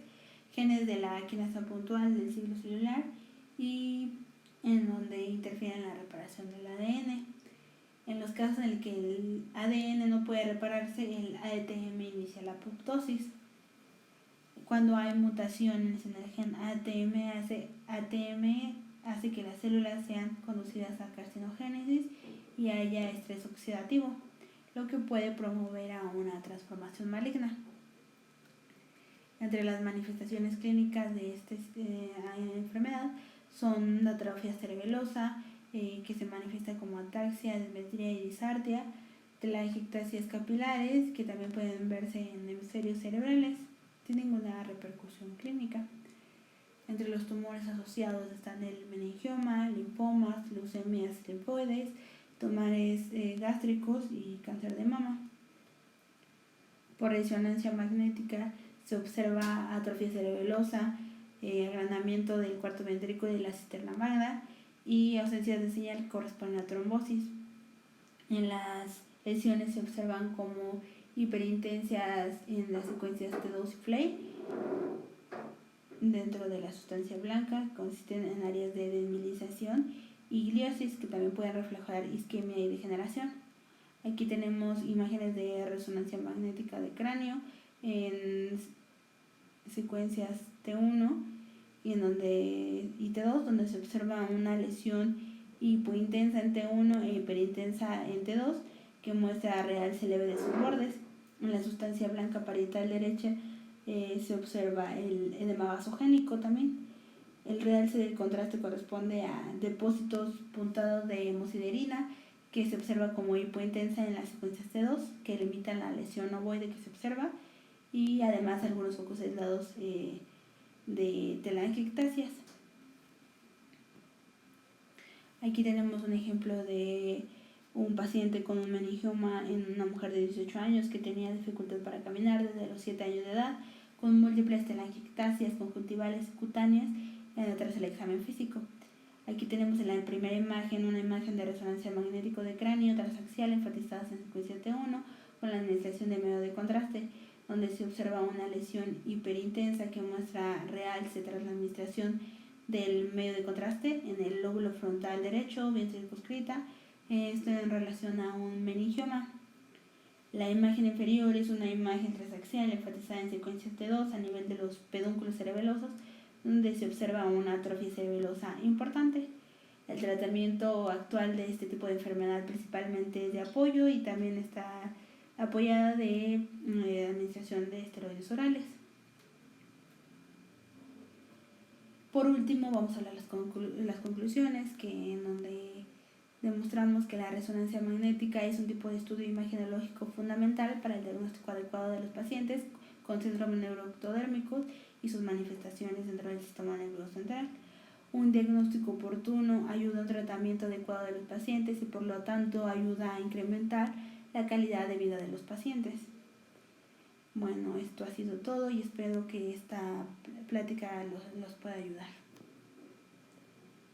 genes de la quinasa puntual del ciclo celular y en donde interfieren en la reparación del ADN. En los casos en los que el ADN no puede repararse, el ATM inicia la apoptosis. Cuando hay mutaciones en el gen ATM hace que las células sean conducidas a carcinogénesis y haya estrés oxidativo, lo que puede promover a una transformación maligna. Entre las manifestaciones clínicas de esta enfermedad son la atrofia cerebelosa, que se manifiesta como ataxia, desmetría y disartria, telangiectasias capilares, que también pueden verse en hemisferios cerebrales, sin ninguna repercusión clínica. Entre los tumores asociados están el meningioma, linfomas, leucemias linfoides, tumores gástricos y cáncer de mama. Por resonancia magnética se observa atrofia cerebelosa, agranamiento del cuarto ventrículo y de la cisterna magna y ausencia de señal que corresponde a trombosis. En las lesiones se observan como hiperintensas en las secuencias T2 y FLAY dentro de la sustancia blanca, consisten en áreas de desmielinización y gliosis que también pueden reflejar isquemia y degeneración. Aquí tenemos imágenes de resonancia magnética de cráneo en secuencias T1 y T2, donde se observa una lesión hipointensa en T1 e hiperintensa en T2 que muestra realce leve de sus bordes. En la sustancia blanca parietal derecha se observa el edema vasogénico también. El realce del contraste corresponde a depósitos puntados de hemosiderina que se observa como hipointensa en las secuencias T2 que limitan la lesión ovoide que se observa, y además algunos focos aislados de telangiectasias. Aquí tenemos un ejemplo de un paciente con un meningioma en una mujer de 18 años que tenía dificultad para caminar desde los 7 años de edad, con múltiples telangiectasias conjuntivales y cutáneas tras el examen físico. Aquí tenemos en la primera imagen una imagen de resonancia magnético de cráneo transaxial enfatizadas en secuencia T1 con la administración de medio de contraste, donde se observa una lesión hiperintensa que muestra realce tras la administración del medio de contraste en el lóbulo frontal derecho, bien circunscrita, esto en relación a un meningioma. La imagen inferior es una imagen transaxial enfatizada en secuencia T2 a nivel de los pedúnculos cerebelosos, donde se observa una atrofia cerebelosa importante. El tratamiento actual de este tipo de enfermedad principalmente es de apoyo y también está apoyada de administración de esteroides orales. Por último, vamos a hablar de las conclusiones, en donde demostramos que la resonancia magnética es un tipo de estudio imagenológico fundamental para el diagnóstico adecuado de los pacientes con síndrome neuroectodérmico y sus manifestaciones dentro del sistema nervioso central. Un diagnóstico oportuno ayuda a un tratamiento adecuado de los pacientes y por lo tanto ayuda a incrementar la calidad de vida de los pacientes. Bueno, esto ha sido todo y espero que esta plática los pueda ayudar.